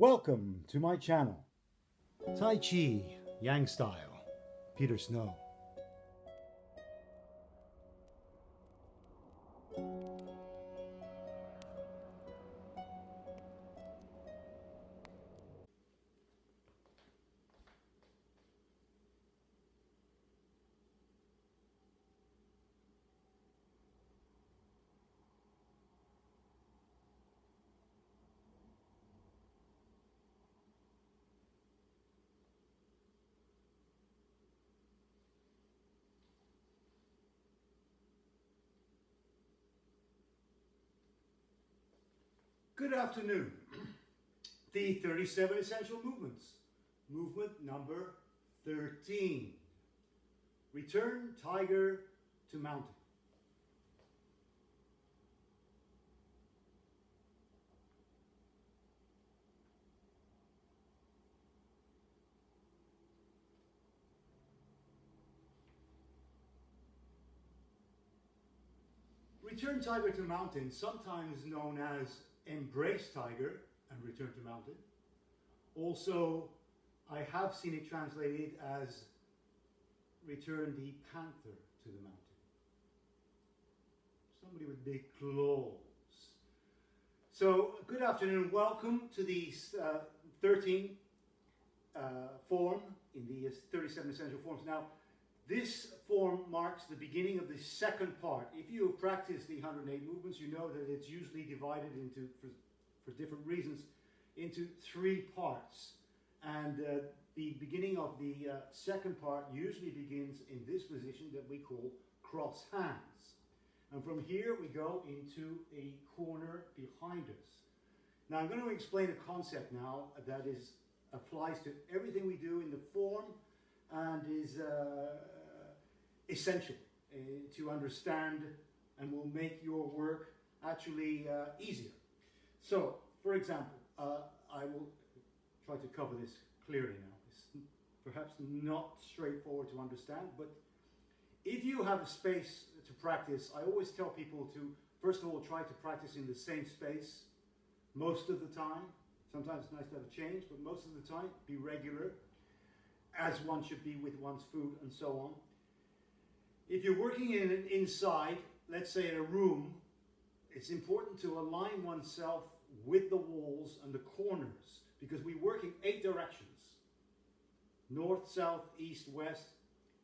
Welcome to my channel. Tai Chi, Yang Style, Peter Snow. Good afternoon. The 37 Essential Movements. Movement number 13. Return tiger to mountain. Return tiger to mountain, sometimes known as embrace tiger and return to mountain. Also, I have seen it translated as return the panther to the mountain. Somebody with big claws. So, good afternoon. Welcome to the 13 form in the 37 essential forms. Now, this form marks the beginning of the second part. If you have practiced the 108 movements, you know that it's usually divided into, for different reasons, into 3 parts. And the beginning of the second part usually begins in this position that we call cross hands. And from here we go into a corner behind us. Now I'm going to explain a concept now that applies to everything we do in the form and is essential to understand and will make your work actually easier. So, for example, I will try to cover this clearly now. It's perhaps not straightforward to understand, but if you have a space to practice, I always tell people to, first of all, try to practice in the same space most of the time. Sometimes it's nice to have a change, but most of the time, be regular, as one should be with one's food and so on. If you're working inside, let's say in a room, it's important to align oneself with the walls and the corners, because we work in 8 directions. North, south, east, west,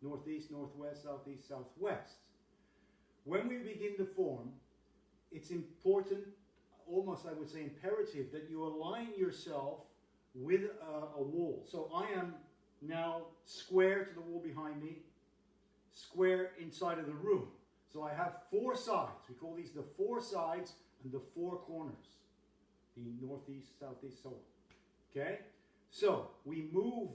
northeast, northwest, southeast, southwest. When we begin the form, it's important, almost I would say imperative, that you align yourself with a wall. So I am now square to the wall behind me, square inside of the room. So I have 4 sides. We call these the 4 sides and the 4 corners. The northeast, southeast, so on. Okay? So we move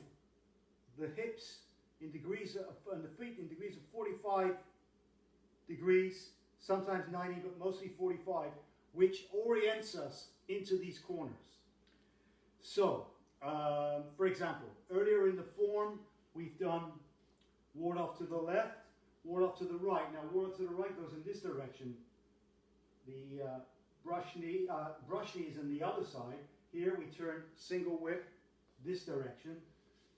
the hips in degrees and the feet in degrees of 45 degrees, sometimes 90, but mostly 45, which orients us into these corners. So, for example, earlier in the form, we've done ward off to the left, ward off to the right. Now, ward off to the right goes in this direction. The brush knee is on the other side. Here we turn single whip this direction.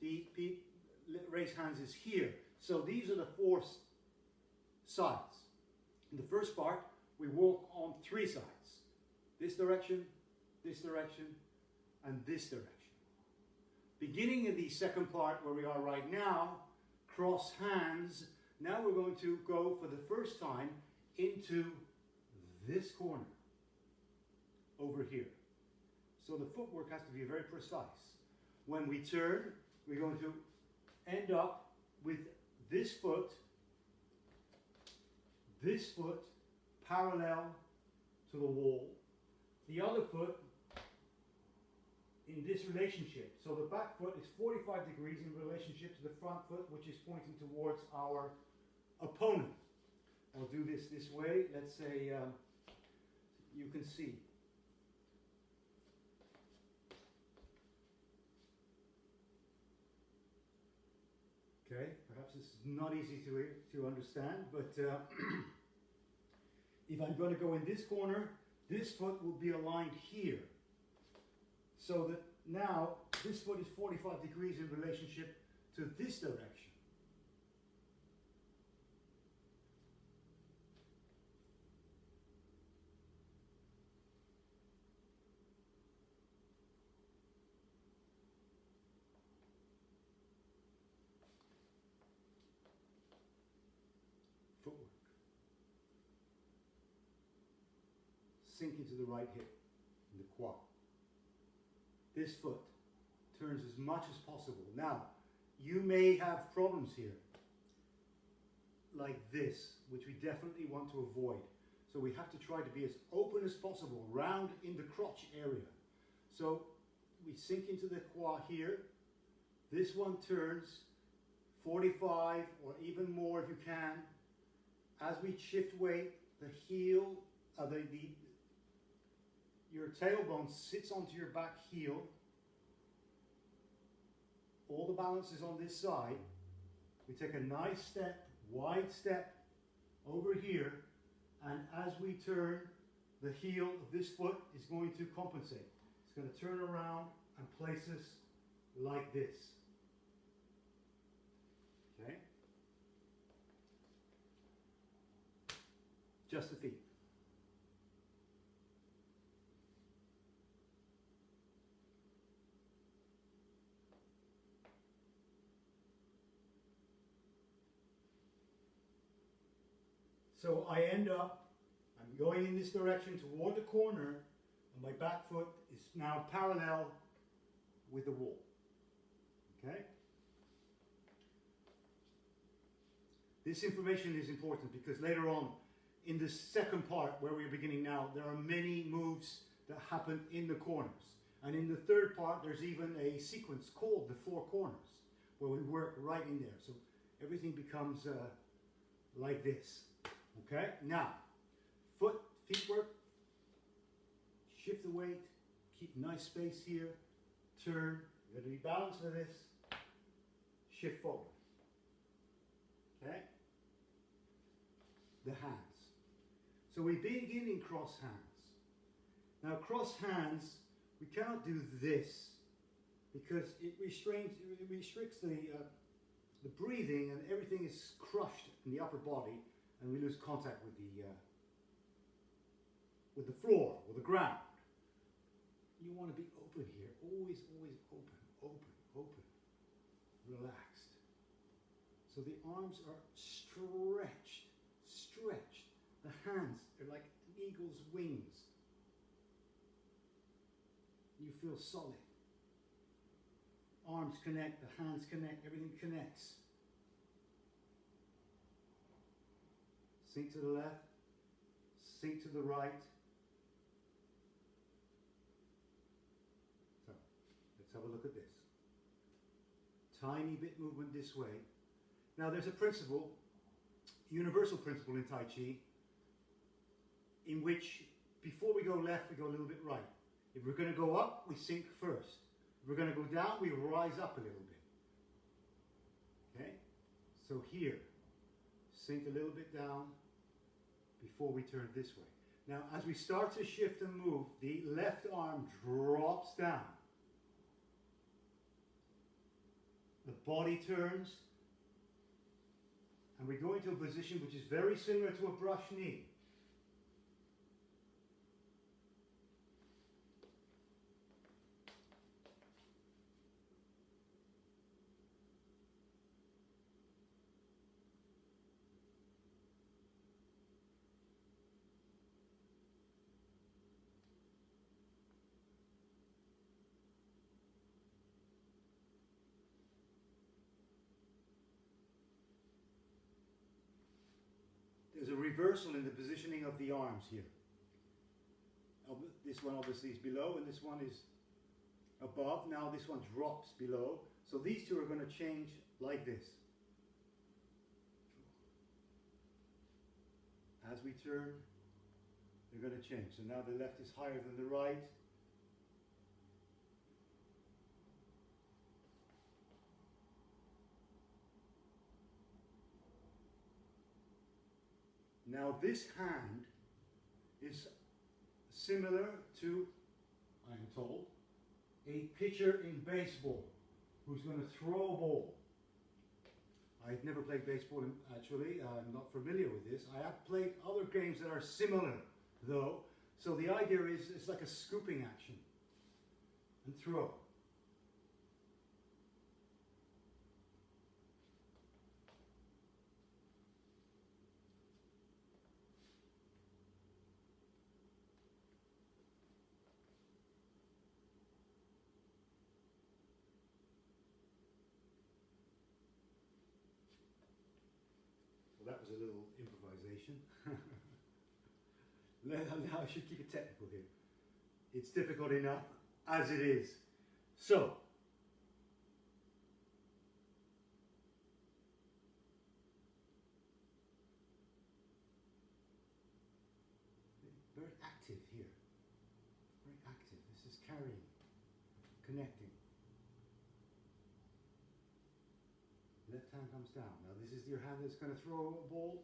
The raise hands is here. So these are the 4 sides. In the first part, we walk on 3 sides. This direction, and this direction. Beginning in the second part where we are right now, cross hands. Now we're going to go for the first time into this corner over here. So the footwork has to be very precise. When we turn, we're going to end up with this foot parallel to the wall, the other foot in this relationship. So the back foot is 45 degrees in relationship to the front foot, which is pointing towards our opponent. I'll do this way. Let's say you can see. Okay, perhaps this is not easy to understand, but if I'm going to go in this corner, this foot will be aligned here, so that now this foot is 45 degrees in relationship to this direction. Footwork. Sink into the right hip, in the quad. This foot turns as much as possible. Now, you may have problems here, like this, which we definitely want to avoid. So we have to try to be as open as possible, round in the crotch area. So we sink into the quad here. This one turns 45 or even more if you can. As we shift weight, the heel, your tailbone sits onto your back heel. All the balance is on this side. We take a nice step, wide step over here, and as we turn, the heel of this foot is going to compensate. It's going to turn around and place us like this. Okay? Just the feet. So I end up, I'm going in this direction toward the corner, and my back foot is now parallel with the wall. Okay? This information is important because later on, in the second part where we're beginning now, there are many moves that happen in the corners. And in the third part, there's even a sequence called the four corners, where we work right in there. So everything becomes like this. Okay, now, feet work, shift the weight, keep nice space here, turn, you're going to be balanced with this, shift forward. Okay, the hands. So we begin in cross hands. Now cross hands, we cannot do this because it restricts the breathing, and everything is crushed in the upper body, and we lose contact with the floor or the ground. You want to be open here, always open, relaxed. So the arms are stretched. The hands are like an eagle's wings. You feel solid. Arms connect, the hands connect, everything connects. Sink to the left, sink to the right. So, let's have a look at this. Tiny bit movement this way. Now there's a principle, universal principle in Tai Chi, in which before we go left, we go a little bit right. If we're going to go up, we sink first. If we're going to go down, we rise up a little bit. Okay? So here, sink a little bit down before we turn this way. Now, as we start to shift and move, the left arm drops down. The body turns, and we go into a position which is very similar to a brush knee. There's a reversal in the positioning of the arms here. This one obviously is below, and this one is above. Now this one drops below. So these two are going to change like this. As we turn, they're going to change. So now the left is higher than the right. Now this hand is similar to, I am told, a pitcher in baseball who's going to throw a ball. I've never played baseball actually, I'm not familiar with this. I have played other games that are similar though. So the idea is it's like a scooping action and throw. Well, that was a little improvisation. Now I should keep it technical here. It's difficult enough as it is. So, very active here. Very active. This is carrying, connecting. Left hand comes down. Now this is your hand that's going to throw a ball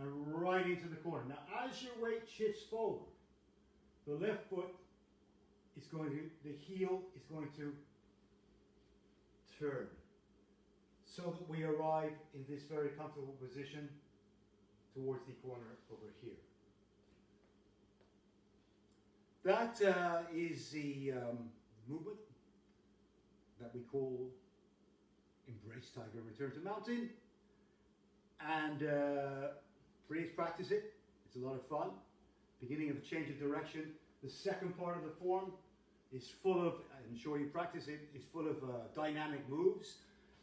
and right into the corner. Now as your weight shifts forward, the left foot is going to, the heel is going to turn so that we arrive in this very comfortable position towards the corner over here. That is the movement that we call Embrace Tiger, Return to Mountain, and please practice it. It's a lot of fun. Beginning of a change of direction. The second part of the form is full of, I'm sure you practice it, is full of dynamic moves.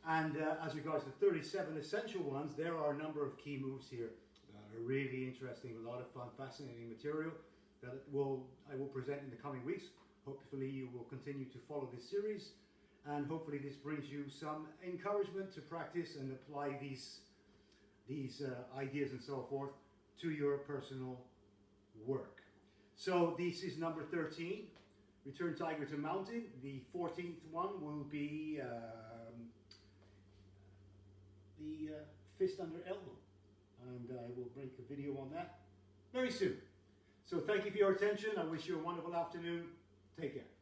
And as regards to 37 essential ones, there are a number of key moves here that are really interesting, a lot of fun, fascinating material that I will present in the coming weeks. Hopefully you will continue to follow this series. And hopefully this brings you some encouragement to practice and apply these ideas and so forth to your personal work. So this is number 13, Return Tiger to Mountain. The 14th one will be the fist under elbow. And I will make a video on that very soon. So thank you for your attention. I wish you a wonderful afternoon. Take care.